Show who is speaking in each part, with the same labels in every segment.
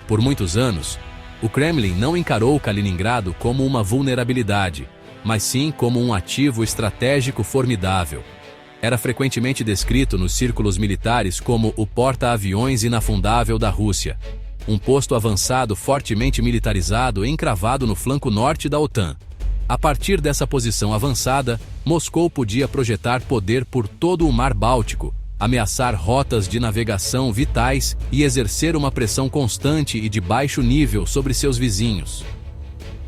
Speaker 1: Por muitos anos, o Kremlin não encarou Kaliningrado como uma vulnerabilidade, mas sim como um ativo estratégico formidável. Era frequentemente descrito nos círculos militares como o porta-aviões inafundável da Rússia, um posto avançado fortemente militarizado encravado no flanco norte da OTAN. A partir dessa posição avançada, Moscou podia projetar poder por todo o Mar Báltico, ameaçar rotas de navegação vitais e exercer uma pressão constante e de baixo nível sobre seus vizinhos.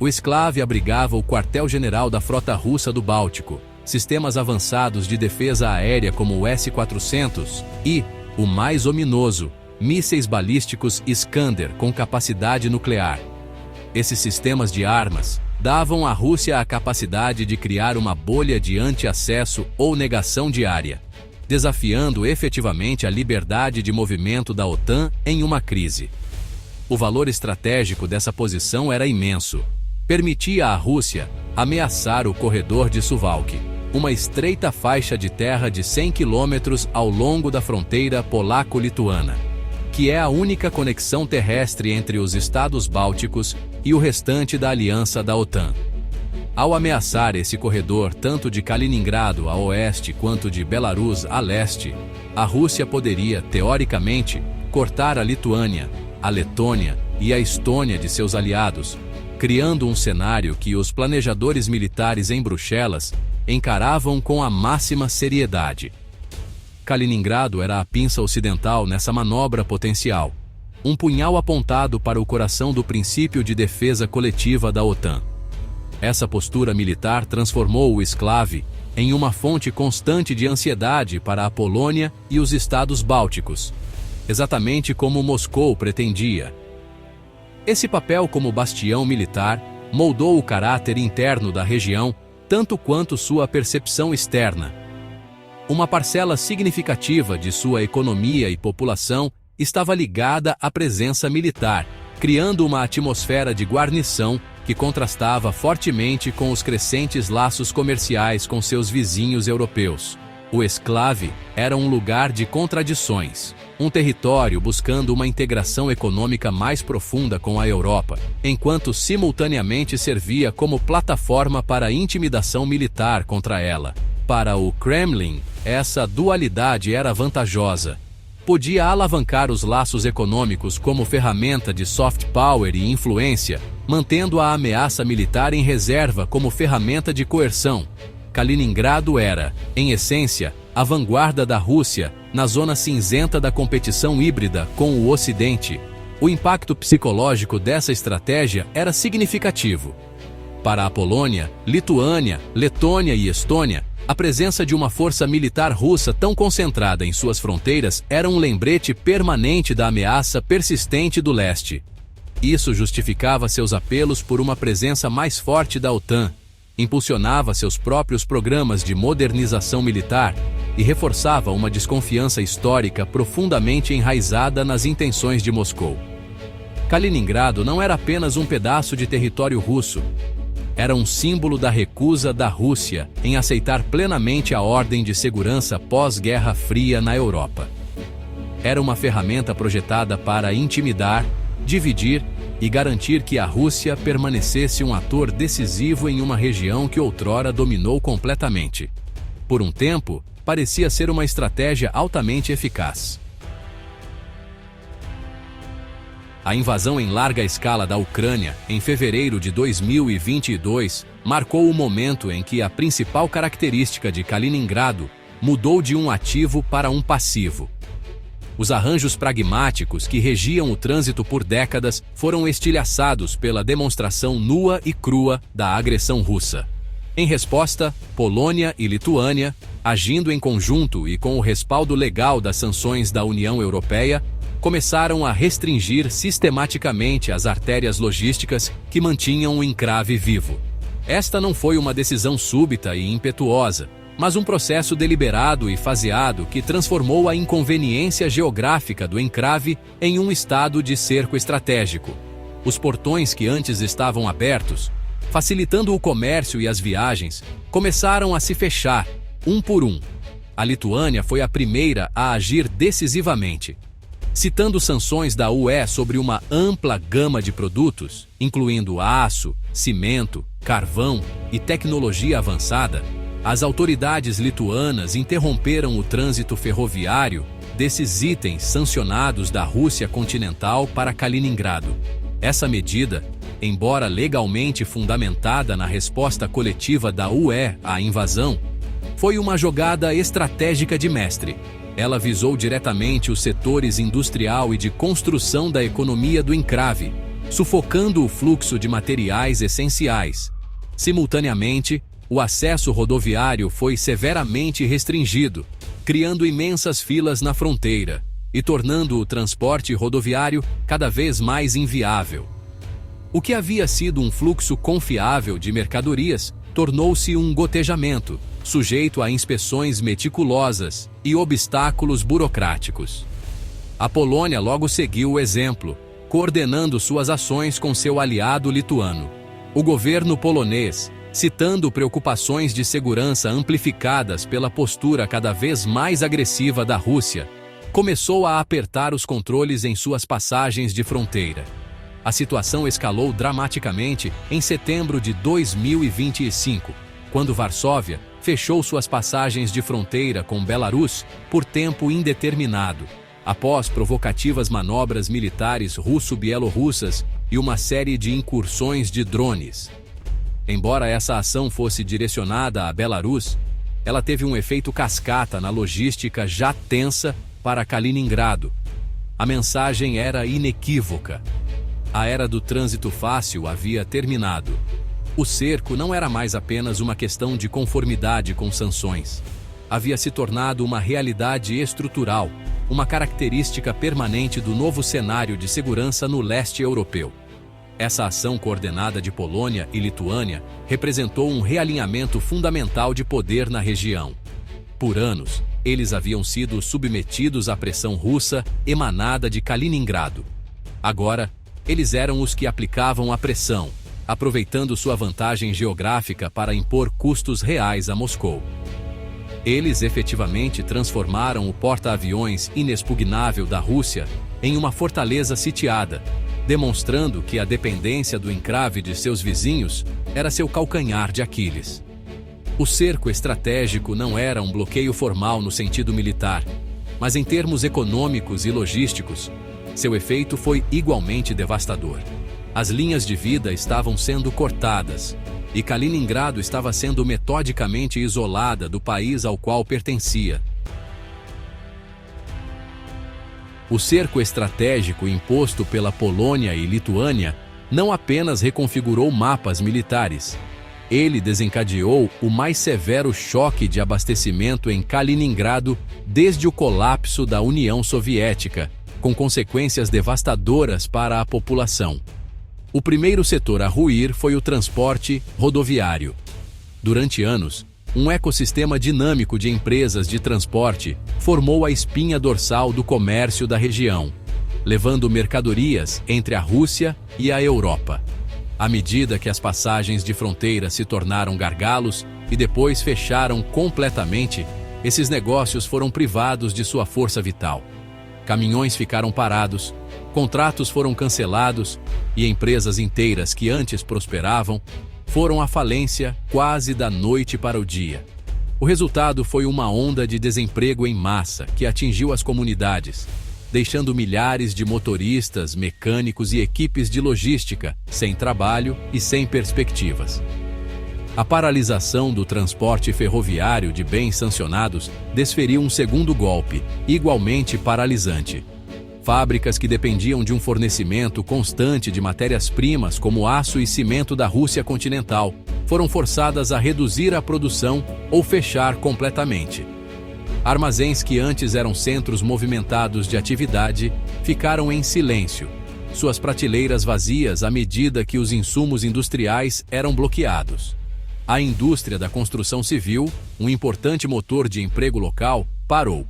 Speaker 1: O Esclave abrigava o quartel-general da frota russa do Báltico, sistemas avançados de defesa aérea como o S-400 e, o mais ominoso, mísseis balísticos Iskander com capacidade nuclear. Esses sistemas de armas davam à Rússia a capacidade de criar uma bolha de anti-acesso ou negação diária, desafiando efetivamente a liberdade de movimento da OTAN em uma crise. O valor estratégico dessa posição era imenso. Permitia à Rússia ameaçar o corredor de Suwałki, uma estreita faixa de terra de 100 quilômetros ao longo da fronteira polaco-lituana, que é a única conexão terrestre entre os estados bálticos e o restante da aliança da OTAN. Ao ameaçar esse corredor tanto de Kaliningrado a oeste quanto de Belarus a leste, a Rússia poderia, teoricamente, cortar a Lituânia, a Letônia e a Estônia de seus aliados, criando um cenário que os planejadores militares em Bruxelas encaravam com a máxima seriedade. Kaliningrado era a pinça ocidental nessa manobra potencial, um punhal apontado para o coração do princípio de defesa coletiva da OTAN. Essa postura militar transformou o Esclave em uma fonte constante de ansiedade para a Polônia e os estados bálticos, exatamente como Moscou pretendia. Esse papel como bastião militar moldou o caráter interno da região tanto quanto sua percepção externa. Uma parcela significativa de sua economia e população estava ligada à presença militar, criando uma atmosfera de guarnição que contrastava fortemente com os crescentes laços comerciais com seus vizinhos europeus. O Esclave era um lugar de contradições, um território buscando uma integração econômica mais profunda com a Europa, enquanto simultaneamente servia como plataforma para a intimidação militar contra ela. Para o Kremlin, essa dualidade era vantajosa. Podia alavancar os laços econômicos como ferramenta de soft power e influência, mantendo a ameaça militar em reserva como ferramenta de coerção. Kaliningrado era, em essência, a vanguarda da Rússia na zona cinzenta da competição híbrida com o Ocidente. O impacto psicológico dessa estratégia era significativo. Para a Polônia, Lituânia, Letônia e Estônia, a presença de uma força militar russa tão concentrada em suas fronteiras era um lembrete permanente da ameaça persistente do leste. Isso justificava seus apelos por uma presença mais forte da OTAN, impulsionava seus próprios programas de modernização militar e reforçava uma desconfiança histórica profundamente enraizada nas intenções de Moscou. Kaliningrado não era apenas um pedaço de território russo. Era um símbolo da recusa da Rússia em aceitar plenamente a ordem de segurança pós-Guerra Fria na Europa. Era uma ferramenta projetada para intimidar, dividir e garantir que a Rússia permanecesse um ator decisivo em uma região que outrora dominou completamente. Por um tempo, parecia ser uma estratégia altamente eficaz. A invasão em larga escala da Ucrânia, em fevereiro de 2022, marcou o momento em que a principal característica de Kaliningrado mudou de um ativo para um passivo. Os arranjos pragmáticos que regiam o trânsito por décadas foram estilhaçados pela demonstração nua e crua da agressão russa. Em resposta, Polônia e Lituânia, agindo em conjunto e com o respaldo legal das sanções da União Europeia, começaram a restringir sistematicamente as artérias logísticas que mantinham o encrave vivo. Esta não foi uma decisão súbita e impetuosa, mas um processo deliberado e faseado que transformou a inconveniência geográfica do encrave em um estado de cerco estratégico. Os portões que antes estavam abertos, facilitando o comércio e as viagens, começaram a se fechar, um por um. A Lituânia foi a primeira a agir decisivamente. Citando sanções da UE sobre uma ampla gama de produtos, incluindo aço, cimento, carvão e tecnologia avançada, as autoridades lituanas interromperam o trânsito ferroviário desses itens sancionados da Rússia continental para Kaliningrado. Essa medida, embora legalmente fundamentada na resposta coletiva da UE à invasão, foi uma jogada estratégica de mestre. Ela visou diretamente os setores industrial e de construção da economia do encrave, sufocando o fluxo de materiais essenciais. Simultaneamente, o acesso rodoviário foi severamente restringido, criando imensas filas na fronteira e tornando o transporte rodoviário cada vez mais inviável. O que havia sido um fluxo confiável de mercadorias tornou-se um gotejamento, sujeito a inspeções meticulosas e obstáculos burocráticos. A Polônia logo seguiu o exemplo, coordenando suas ações com seu aliado lituano. O governo polonês, citando preocupações de segurança amplificadas pela postura cada vez mais agressiva da Rússia, começou a apertar os controles em suas passagens de fronteira. A situação escalou dramaticamente em setembro de 2025, quando Varsóvia fechou suas passagens de fronteira com Belarus por tempo indeterminado, após provocativas manobras militares russo-bielorrussas e uma série de incursões de drones. Embora essa ação fosse direcionada a Belarus, ela teve um efeito cascata na logística já tensa para Kaliningrado. A mensagem era inequívoca. A era do trânsito fácil havia terminado. O cerco não era mais apenas uma questão de conformidade com sanções. Havia se tornado uma realidade estrutural, uma característica permanente do novo cenário de segurança no leste europeu. Essa ação coordenada de Polônia e Lituânia representou um realinhamento fundamental de poder na região. Por anos, eles haviam sido submetidos à pressão russa emanada de Kaliningrado. Agora, eles eram os que aplicavam a pressão, aproveitando sua vantagem geográfica para impor custos reais a Moscou. Eles efetivamente transformaram o porta-aviões inexpugnável da Rússia em uma fortaleza sitiada, demonstrando que a dependência do encrave de seus vizinhos era seu calcanhar de Aquiles. O cerco estratégico não era um bloqueio formal no sentido militar, mas em termos econômicos e logísticos, seu efeito foi igualmente devastador. As linhas de vida estavam sendo cortadas, e Kaliningrado estava sendo metodicamente isolada do país ao qual pertencia. O cerco estratégico imposto pela Polônia e Lituânia não apenas reconfigurou mapas militares, ele desencadeou o mais severo choque de abastecimento em Kaliningrado desde o colapso da União Soviética, com consequências devastadoras para a população. O primeiro setor a ruir foi o transporte rodoviário. Durante anos, um ecossistema dinâmico de empresas de transporte formou a espinha dorsal do comércio da região, levando mercadorias entre a Rússia e a Europa. À medida que as passagens de fronteira se tornaram gargalos e depois fecharam completamente, esses negócios foram privados de sua força vital. Caminhões ficaram parados, contratos foram cancelados e empresas inteiras que antes prosperavam foram à falência quase da noite para o dia. O resultado foi uma onda de desemprego em massa que atingiu as comunidades, deixando milhares de motoristas, mecânicos e equipes de logística sem trabalho e sem perspectivas. A paralisação do transporte ferroviário de bens sancionados desferiu um segundo golpe, igualmente paralisante. Fábricas que dependiam de um fornecimento constante de matérias-primas como aço e cimento da Rússia continental foram forçadas a reduzir a produção ou fechar completamente. Armazéns que antes eram centros movimentados de atividade ficaram em silêncio, suas prateleiras vazias à medida que os insumos industriais eram bloqueados. A indústria da construção civil, um importante motor de emprego local, parou.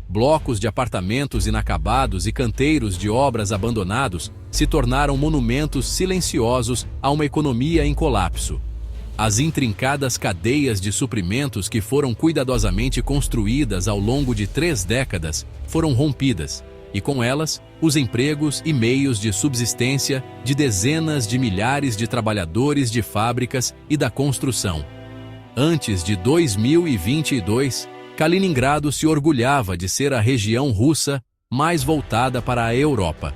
Speaker 1: Blocos de apartamentos inacabados e canteiros de obras abandonados se tornaram monumentos silenciosos a uma economia em colapso. As intrincadas cadeias de suprimentos que foram cuidadosamente construídas ao longo de 3 décadas foram rompidas, e com elas, os empregos e meios de subsistência de dezenas de milhares de trabalhadores de fábricas e da construção. Antes de 2022, Kaliningrado se orgulhava de ser a região russa mais voltada para a Europa.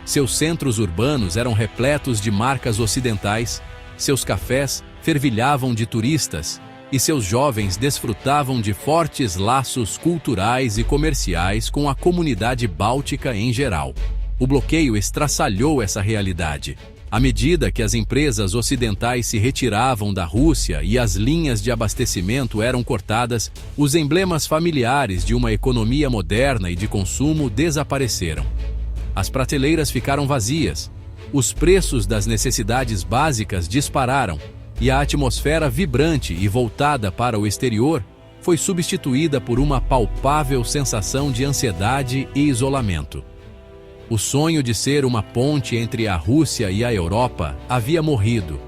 Speaker 1: Seus centros urbanos eram repletos de marcas ocidentais, seus cafés fervilhavam de turistas e seus jovens desfrutavam de fortes laços culturais e comerciais com a comunidade báltica em geral. O bloqueio estraçalhou essa realidade. À medida que as empresas ocidentais se retiravam da Rússia e as linhas de abastecimento eram cortadas, os emblemas familiares de uma economia moderna e de consumo desapareceram. As prateleiras ficaram vazias, os preços das necessidades básicas dispararam e a atmosfera vibrante e voltada para o exterior foi substituída por uma palpável sensação de ansiedade e isolamento. O sonho de ser uma ponte entre a Rússia e a Europa havia morrido,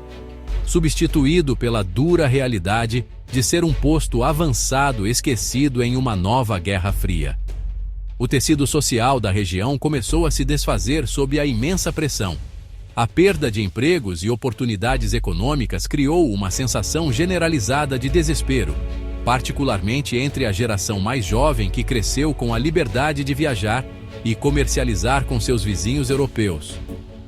Speaker 1: substituído pela dura realidade de ser um posto avançado esquecido em uma nova Guerra Fria. O tecido social da região começou a se desfazer sob a imensa pressão. A perda de empregos e oportunidades econômicas criou uma sensação generalizada de desespero, particularmente entre a geração mais jovem que cresceu com a liberdade de viajar e comercializar com seus vizinhos europeus.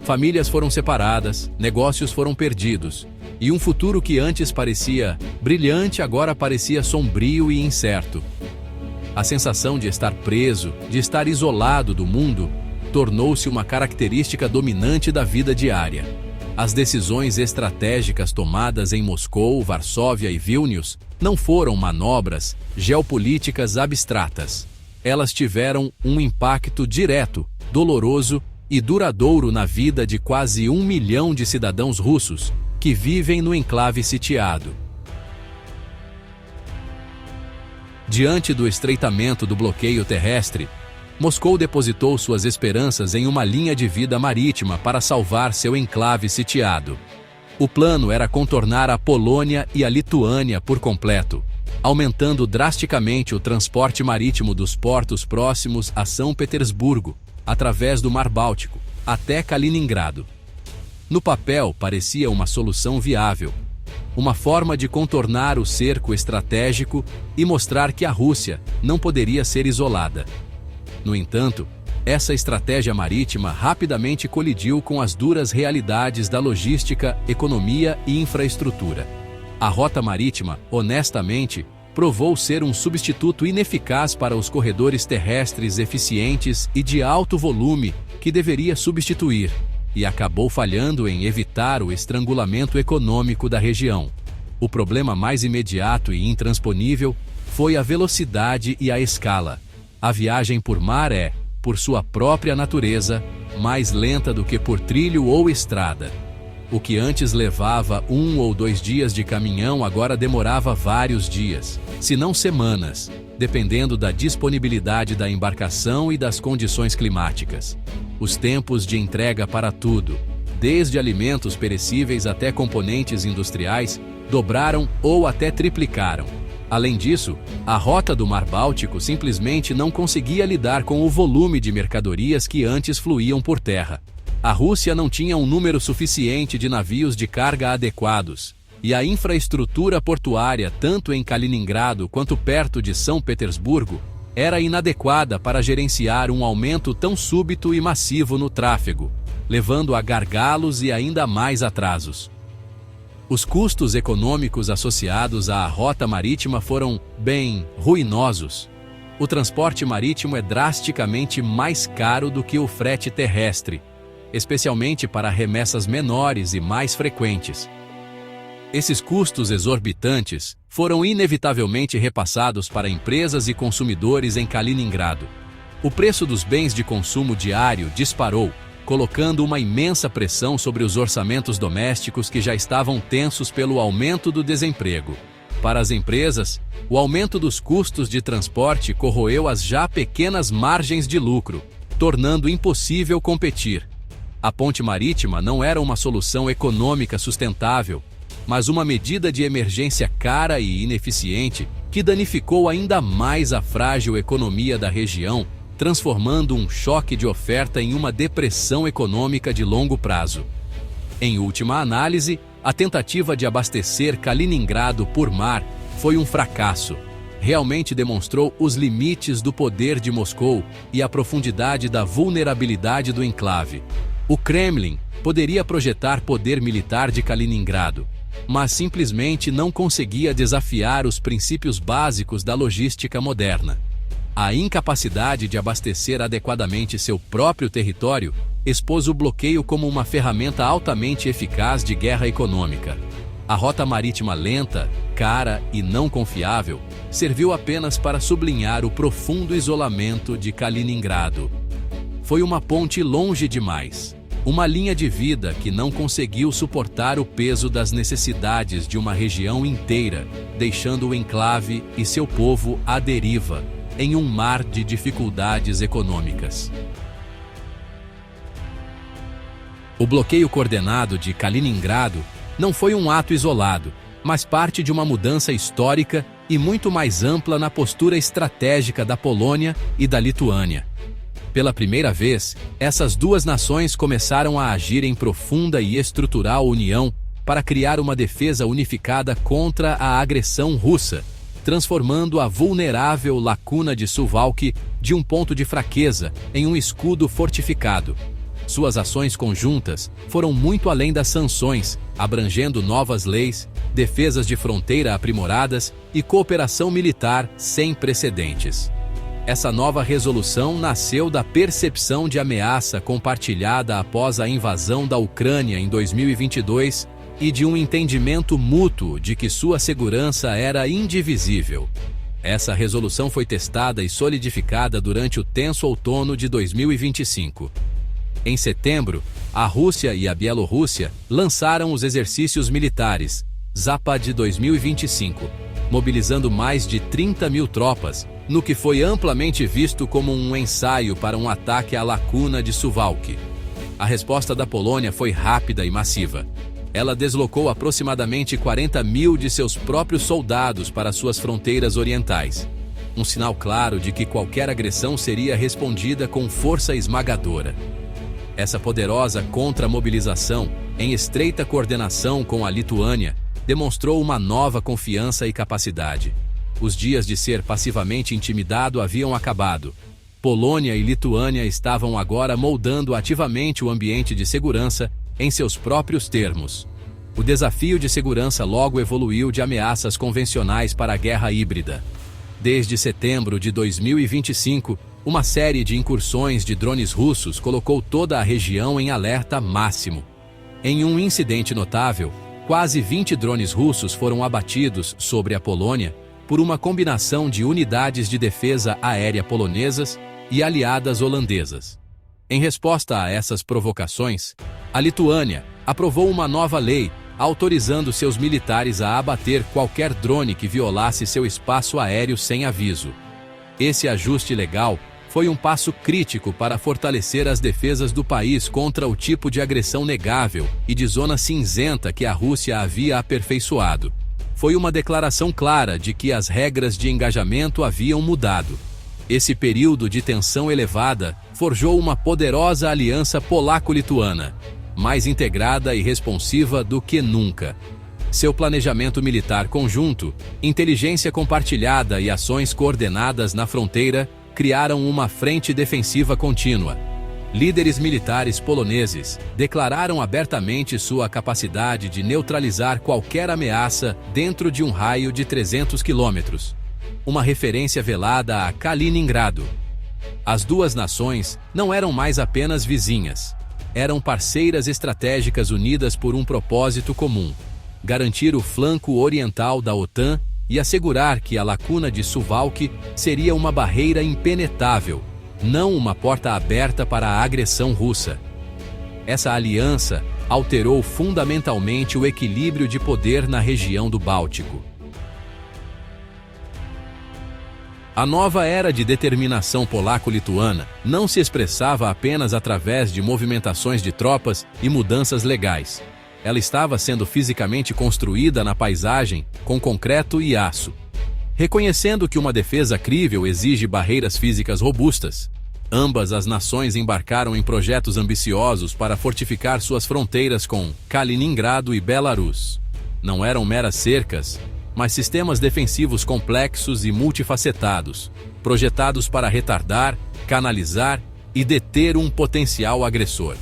Speaker 1: Famílias foram separadas, negócios foram perdidos, e um futuro que antes parecia brilhante agora parecia sombrio e incerto. A sensação de estar preso, de estar isolado do mundo, tornou-se uma característica dominante da vida diária. As decisões estratégicas tomadas em Moscou, Varsóvia e Vilnius não foram manobras geopolíticas abstratas. Elas tiveram um impacto direto, doloroso e duradouro na vida de quase 1 milhão de cidadãos russos que vivem no enclave sitiado. Diante do estreitamento do bloqueio terrestre, Moscou depositou suas esperanças em uma linha de vida marítima para salvar seu enclave sitiado. O plano era contornar a Polônia e a Lituânia por completo, aumentando drasticamente o transporte marítimo dos portos próximos a São Petersburgo, através do Mar Báltico, até Kaliningrado. No papel, parecia uma solução viável, uma forma de contornar o cerco estratégico e mostrar que a Rússia não poderia ser isolada. No entanto, essa estratégia marítima rapidamente colidiu com as duras realidades da logística, economia e infraestrutura. A rota marítima, honestamente, provou ser um substituto ineficaz para os corredores terrestres eficientes e de alto volume que deveria substituir, e acabou falhando em evitar o estrangulamento econômico da região. O problema mais imediato e intransponível foi a velocidade e a escala. A viagem por mar é, por sua própria natureza, mais lenta do que por trilho ou estrada. O que antes levava 1 ou 2 dias de caminhão agora demorava vários dias, se não semanas, dependendo da disponibilidade da embarcação e das condições climáticas. Os tempos de entrega para tudo, desde alimentos perecíveis até componentes industriais, dobraram ou até triplicaram. Além disso, a rota do Mar Báltico simplesmente não conseguia lidar com o volume de mercadorias que antes fluíam por terra. A Rússia não tinha um número suficiente de navios de carga adequados, e a infraestrutura portuária, tanto em Kaliningrado quanto perto de São Petersburgo, era inadequada para gerenciar um aumento tão súbito e massivo no tráfego, levando a gargalos e ainda mais atrasos. Os custos econômicos associados à rota marítima foram, bem, ruinosos. O transporte marítimo é drasticamente mais caro do que o frete terrestre, especialmente para remessas menores e mais frequentes. Esses custos exorbitantes foram inevitavelmente repassados para empresas e consumidores em Kaliningrado. O preço dos bens de consumo diário disparou, colocando uma imensa pressão sobre os orçamentos domésticos que já estavam tensos pelo aumento do desemprego. Para as empresas, o aumento dos custos de transporte corroeu as já pequenas margens de lucro, tornando impossível competir. A ponte marítima não era uma solução econômica sustentável, mas uma medida de emergência cara e ineficiente que danificou ainda mais a frágil economia da região transformando um choque de oferta em uma depressão econômica de longo prazo. Em última análise, a tentativa de abastecer Kaliningrado por mar foi um fracasso. Realmente demonstrou os limites do poder de Moscou e a profundidade da vulnerabilidade do enclave. O Kremlin poderia projetar poder militar de Kaliningrado, mas simplesmente não conseguia desafiar os princípios básicos da logística moderna. A incapacidade de abastecer adequadamente seu próprio território expôs o bloqueio como uma ferramenta altamente eficaz de guerra econômica. A rota marítima lenta, cara e não confiável serviu apenas para sublinhar o profundo isolamento de Kaliningrado. Foi uma ponte longe demais, uma linha de vida que não conseguiu suportar o peso das necessidades de uma região inteira, deixando o enclave e seu povo à deriva, em um mar de dificuldades econômicas. O bloqueio coordenado de Kaliningrado não foi um ato isolado, mas parte de uma mudança histórica e muito mais ampla na postura estratégica da Polônia e da Lituânia. Pela primeira vez, essas duas nações começaram a agir em profunda e estrutural união para criar uma defesa unificada contra a agressão russa, transformando a vulnerável lacuna de Suwałki de um ponto de fraqueza em um escudo fortificado. Suas ações conjuntas foram muito além das sanções, abrangendo novas leis, defesas de fronteira aprimoradas e cooperação militar sem precedentes. Essa nova resolução nasceu da percepção de ameaça compartilhada após a invasão da Ucrânia em 2022 e de um entendimento mútuo de que sua segurança era indivisível. Essa resolução foi testada e solidificada durante o tenso outono de 2025. Em setembro, a Rússia e a Bielorrússia lançaram os exercícios militares Zapad 2025, mobilizando mais de 30 mil tropas, no que foi amplamente visto como um ensaio para um ataque à lacuna de Suwałki. A resposta da Polônia foi rápida e massiva. Ela deslocou aproximadamente 40 mil de seus próprios soldados para suas fronteiras orientais. Um sinal claro de que qualquer agressão seria respondida com força esmagadora. Essa poderosa contra-mobilização, em estreita coordenação com a Lituânia, demonstrou uma nova confiança e capacidade. Os dias de ser passivamente intimidado haviam acabado. Polônia e Lituânia estavam agora moldando ativamente o ambiente de segurança em seus próprios termos. O desafio de segurança logo evoluiu de ameaças convencionais para a guerra híbrida. Desde setembro de 2025, uma série de incursões de drones russos colocou toda a região em alerta máximo. Em um incidente notável, quase 20 drones russos foram abatidos sobre a Polônia por uma combinação de unidades de defesa aérea polonesas e aliadas holandesas. Em resposta a essas provocações, a Lituânia aprovou uma nova lei autorizando seus militares a abater qualquer drone que violasse seu espaço aéreo sem aviso. Esse ajuste legal foi um passo crítico para fortalecer as defesas do país contra o tipo de agressão negável e de zona cinzenta que a Rússia havia aperfeiçoado. Foi uma declaração clara de que as regras de engajamento haviam mudado. Esse período de tensão elevada forjou uma poderosa aliança polaco-lituana, mais integrada e responsiva do que nunca. Seu planejamento militar conjunto, inteligência compartilhada e ações coordenadas na fronteira criaram uma frente defensiva contínua. Líderes militares poloneses declararam abertamente sua capacidade de neutralizar qualquer ameaça dentro de um raio de 300 quilômetros. Uma referência velada a Kaliningrado. As duas nações não eram mais apenas vizinhas. Eram parceiras estratégicas unidas por um propósito comum: garantir o flanco oriental da OTAN e assegurar que a lacuna de Suwałki seria uma barreira impenetrável, não uma porta aberta para a agressão russa. Essa aliança alterou fundamentalmente o equilíbrio de poder na região do Báltico. A nova era de determinação polaco-lituana não se expressava apenas através de movimentações de tropas e mudanças legais. Ela estava sendo fisicamente construída na paisagem com concreto e aço. Reconhecendo que uma defesa crível exige barreiras físicas robustas, Ambas as nações embarcaram em projetos ambiciosos para fortificar suas fronteiras com Kaliningrado e Belarus. Não eram meras cercas, mas sistemas defensivos complexos e multifacetados, projetados para retardar, canalizar e deter um potencial agressor.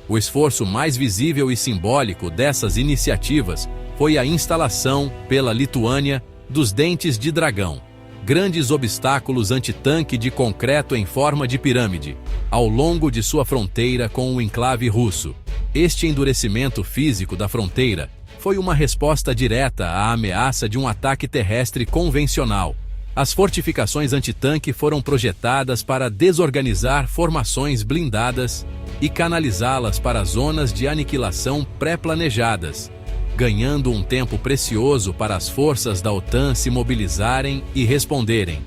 Speaker 1: O esforço mais visível e simbólico dessas iniciativas foi a instalação, pela Lituânia, dos dentes de dragão, grandes obstáculos antitanque de concreto em forma de pirâmide, ao longo de sua fronteira com o enclave russo. Este endurecimento físico da fronteira foi uma resposta direta à ameaça de um ataque terrestre convencional. As fortificações antitanque foram projetadas para desorganizar formações blindadas e canalizá-las para zonas de aniquilação pré-planejadas, ganhando um tempo precioso para as forças da OTAN se mobilizarem e responderem.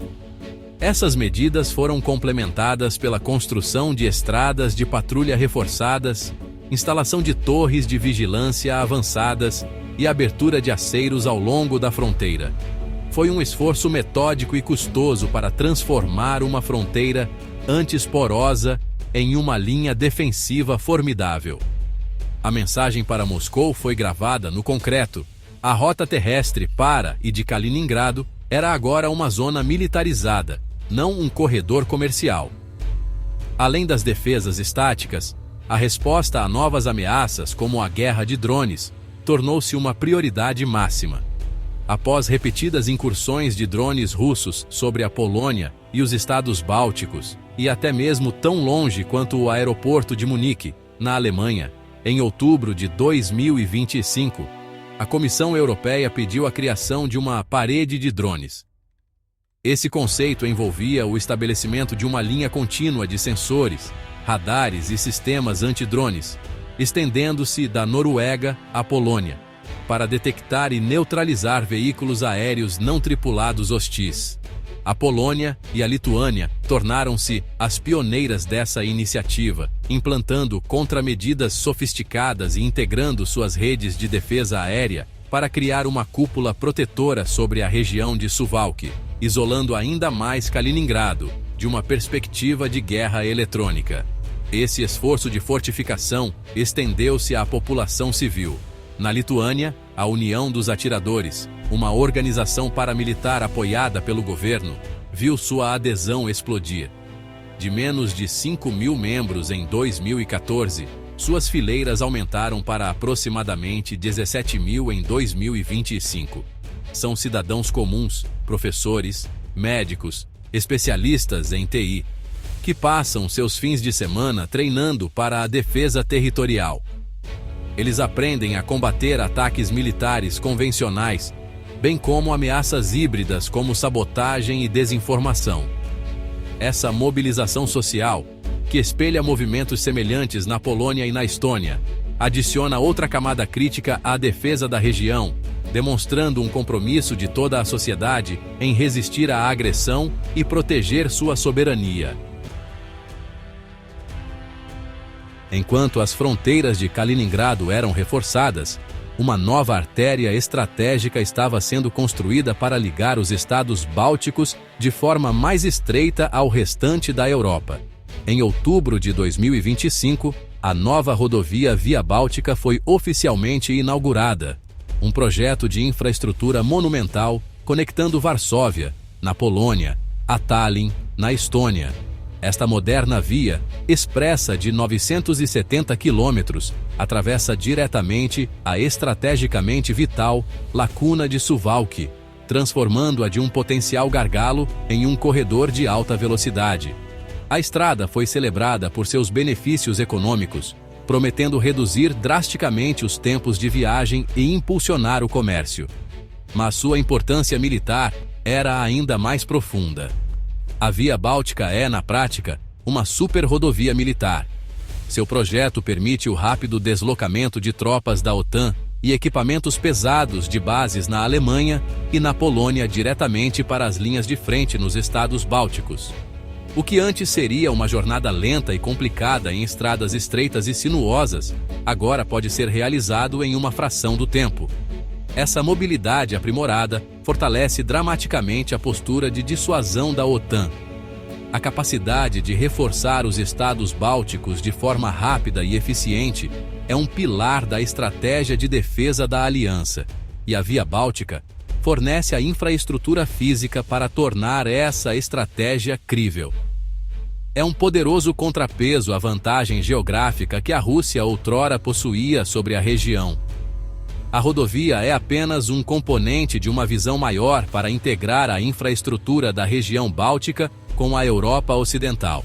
Speaker 1: Essas medidas foram complementadas pela construção de estradas de patrulha reforçadas, instalação de torres de vigilância avançadas e abertura de aceiros ao longo da fronteira. Foi um esforço metódico e custoso para transformar uma fronteira antes porosa em uma linha defensiva formidável. A mensagem para Moscou foi gravada no concreto. A rota terrestre para e de Kaliningrado era agora uma zona militarizada, não um corredor comercial. Além das defesas estáticas, a resposta a novas ameaças, como a guerra de drones, tornou-se uma prioridade máxima. Após repetidas incursões de drones russos sobre a Polônia e os estados bálticos, e até mesmo tão longe quanto o aeroporto de Munique, na Alemanha, em outubro de 2025, a Comissão Europeia pediu a criação de uma parede de drones. Esse conceito envolvia o estabelecimento de uma linha contínua de sensores, radares e sistemas antidrones, estendendo-se da Noruega à Polônia, para detectar e neutralizar veículos aéreos não tripulados hostis. A Polônia e a Lituânia tornaram-se as pioneiras dessa iniciativa, implantando contramedidas sofisticadas e integrando suas redes de defesa aérea para criar uma cúpula protetora sobre a região de Suwałki, isolando ainda mais Kaliningrado de uma perspectiva de guerra eletrônica. Esse esforço de fortificação estendeu-se à população civil. Na Lituânia, a União dos Atiradores, uma organização paramilitar apoiada pelo governo, viu sua adesão explodir. De menos de 5.000 membros em 2014, suas fileiras aumentaram para aproximadamente 17.000 em 2025. São cidadãos comuns, professores, médicos, especialistas em TI, que passam seus fins de semana treinando para a defesa territorial. Eles aprendem a combater ataques militares convencionais, bem como ameaças híbridas como sabotagem e desinformação. Essa mobilização social, que espelha movimentos semelhantes na Polônia e na Estônia, adiciona outra camada crítica à defesa da região, demonstrando um compromisso de toda a sociedade em resistir à agressão e proteger sua soberania. Enquanto as fronteiras de Kaliningrado eram reforçadas, uma nova artéria estratégica estava sendo construída para ligar os estados bálticos de forma mais estreita ao restante da Europa. Em outubro de 2025, a nova rodovia Via Báltica foi oficialmente inaugurada, um projeto de infraestrutura monumental conectando Varsóvia, na Polônia, a Tallinn, na Estônia. Esta moderna via, expressa de 970 quilômetros, atravessa diretamente a estrategicamente vital Lacuna de Suwałki, transformando-a de um potencial gargalo em um corredor de alta velocidade. A estrada foi celebrada por seus benefícios econômicos, prometendo reduzir drasticamente os tempos de viagem e impulsionar o comércio. Mas sua importância militar era ainda mais profunda. A Via Báltica é, na prática, uma super-rodovia militar. Seu projeto permite o rápido deslocamento de tropas da OTAN e equipamentos pesados de bases na Alemanha e na Polônia diretamente para as linhas de frente nos estados bálticos. O que antes seria uma jornada lenta e complicada em estradas estreitas e sinuosas, agora pode ser realizado em uma fração do tempo. Essa mobilidade aprimorada fortalece dramaticamente a postura de dissuasão da OTAN. A capacidade de reforçar os estados bálticos de forma rápida e eficiente é um pilar da estratégia de defesa da aliança, e a Via Báltica fornece a infraestrutura física para tornar essa estratégia crível. É um poderoso contrapeso à vantagem geográfica que a Rússia outrora possuía sobre a região. A rodovia é apenas um componente de uma visão maior para integrar a infraestrutura da região báltica com a Europa Ocidental.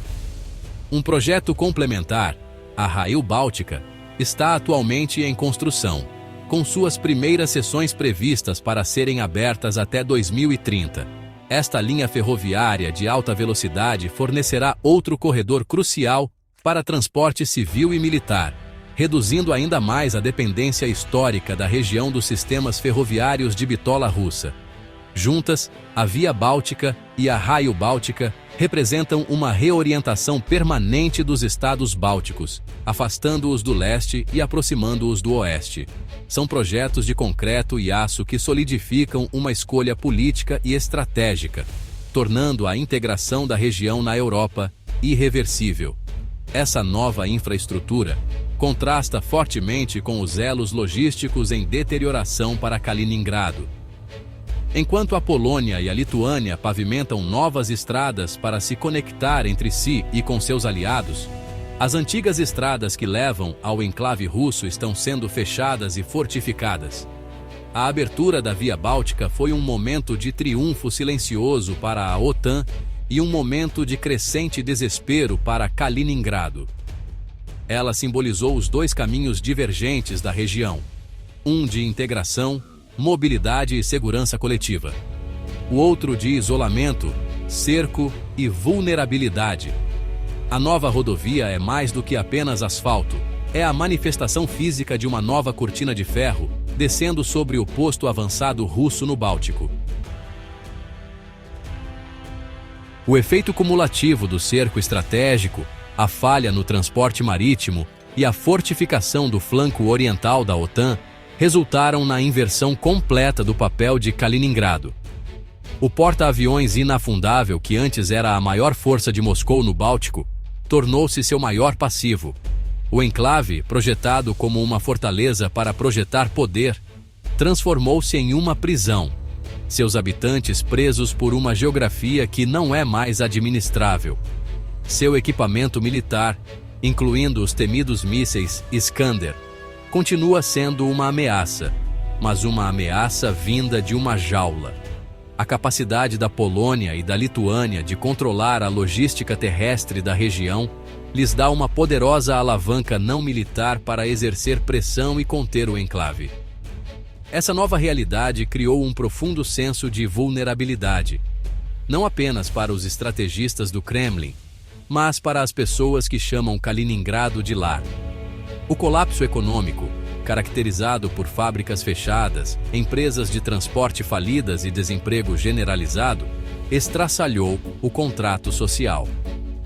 Speaker 1: Um projeto complementar, a Rail Báltica, está atualmente em construção, com suas primeiras seções previstas para serem abertas até 2030. Esta linha ferroviária de alta velocidade fornecerá outro corredor crucial para transporte civil e militar, reduzindo ainda mais a dependência histórica da região dos sistemas ferroviários de bitola russa. Juntas, a Via Báltica e a Rail Báltica representam uma reorientação permanente dos estados bálticos, afastando-os do leste e aproximando-os do oeste. São projetos de concreto e aço que solidificam uma escolha política e estratégica, tornando a integração da região na Europa irreversível. Essa nova infraestrutura contrasta fortemente com os elos logísticos em deterioração para Kaliningrado. Enquanto a Polônia e a Lituânia pavimentam novas estradas para se conectar entre si e com seus aliados, as antigas estradas que levam ao enclave russo estão sendo fechadas e fortificadas. A abertura da Via Báltica foi um momento de triunfo silencioso para a OTAN e um momento de crescente desespero para Kaliningrado. Ela simbolizou os dois caminhos divergentes da região, um de integração, mobilidade e segurança coletiva, o outro de isolamento, cerco e vulnerabilidade. A nova rodovia é mais do que apenas asfalto, é a manifestação física de uma nova cortina de ferro descendo sobre o posto avançado russo no Báltico. O efeito cumulativo do cerco estratégico, a falha no transporte marítimo e a fortificação do flanco oriental da OTAN resultaram na inversão completa do papel de Kaliningrado. O porta-aviões inafundável, que antes era a maior força de Moscou no Báltico, tornou-se seu maior passivo. O enclave, projetado como uma fortaleza para projetar poder, transformou-se em uma prisão, seus habitantes presos por uma geografia que não é mais administrável. Seu equipamento militar, incluindo os temidos mísseis Iskander, continua sendo uma ameaça, mas uma ameaça vinda de uma jaula. A capacidade da Polônia e da Lituânia de controlar a logística terrestre da região lhes dá uma poderosa alavanca não militar para exercer pressão e conter o enclave. Essa nova realidade criou um profundo senso de vulnerabilidade, não apenas para os estrategistas do Kremlin, mas para as pessoas que chamam Kaliningrado de lar. O colapso econômico, caracterizado por fábricas fechadas, empresas de transporte falidas e desemprego generalizado, estraçalhou o contrato social.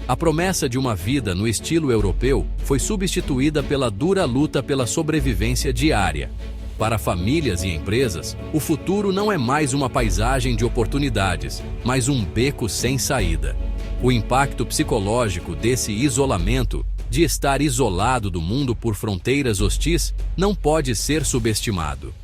Speaker 1: A promessa de uma vida no estilo europeu foi substituída pela dura luta pela sobrevivência diária. Para famílias e empresas, o futuro não é mais uma paisagem de oportunidades, mas um beco sem saída. O impacto psicológico desse isolamento, de estar isolado do mundo por fronteiras hostis, não pode ser subestimado.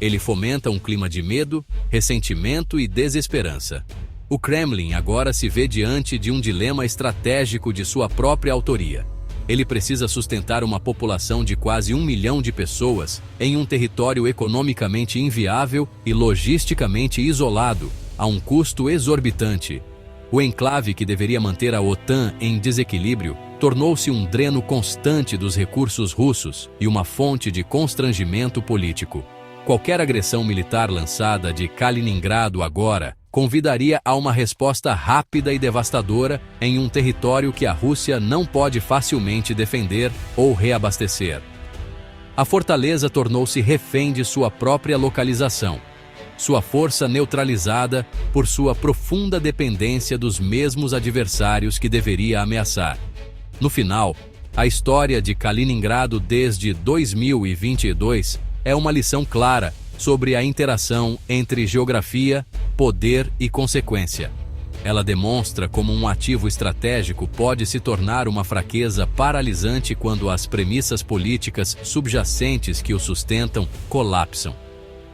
Speaker 1: Ele fomenta um clima de medo, ressentimento e desesperança. O Kremlin agora se vê diante de um dilema estratégico de sua própria autoria. Ele precisa sustentar uma população de quase 1 milhão de pessoas em um território economicamente inviável e logisticamente isolado, a um custo exorbitante. O enclave que deveria manter a OTAN em desequilíbrio tornou-se um dreno constante dos recursos russos e uma fonte de constrangimento político. Qualquer agressão militar lançada de Kaliningrado agora convidaria a uma resposta rápida e devastadora em um território que a Rússia não pode facilmente defender ou reabastecer. A fortaleza tornou-se refém de sua própria localização, sua força neutralizada por sua profunda dependência dos mesmos adversários que deveria ameaçar. No final, a história de Kaliningrado desde 2022 é uma lição clara sobre a interação entre geografia, poder e consequência. Ela demonstra como um ativo estratégico pode se tornar uma fraqueza paralisante quando as premissas políticas subjacentes que o sustentam colapsam.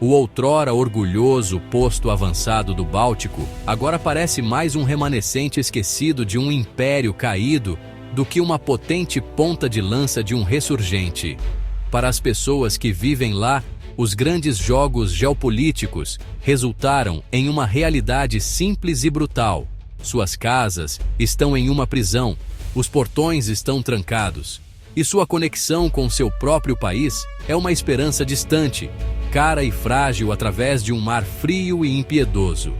Speaker 1: O outrora orgulhoso posto avançado do Báltico agora parece mais um remanescente esquecido de um império caído do que uma potente ponta de lança de um ressurgente. Para as pessoas que vivem lá, os grandes jogos geopolíticos resultaram em uma realidade simples e brutal. Suas casas estão em uma prisão, os portões estão trancados, e sua conexão com seu próprio país é uma esperança distante, cara e frágil através de um mar frio e impiedoso.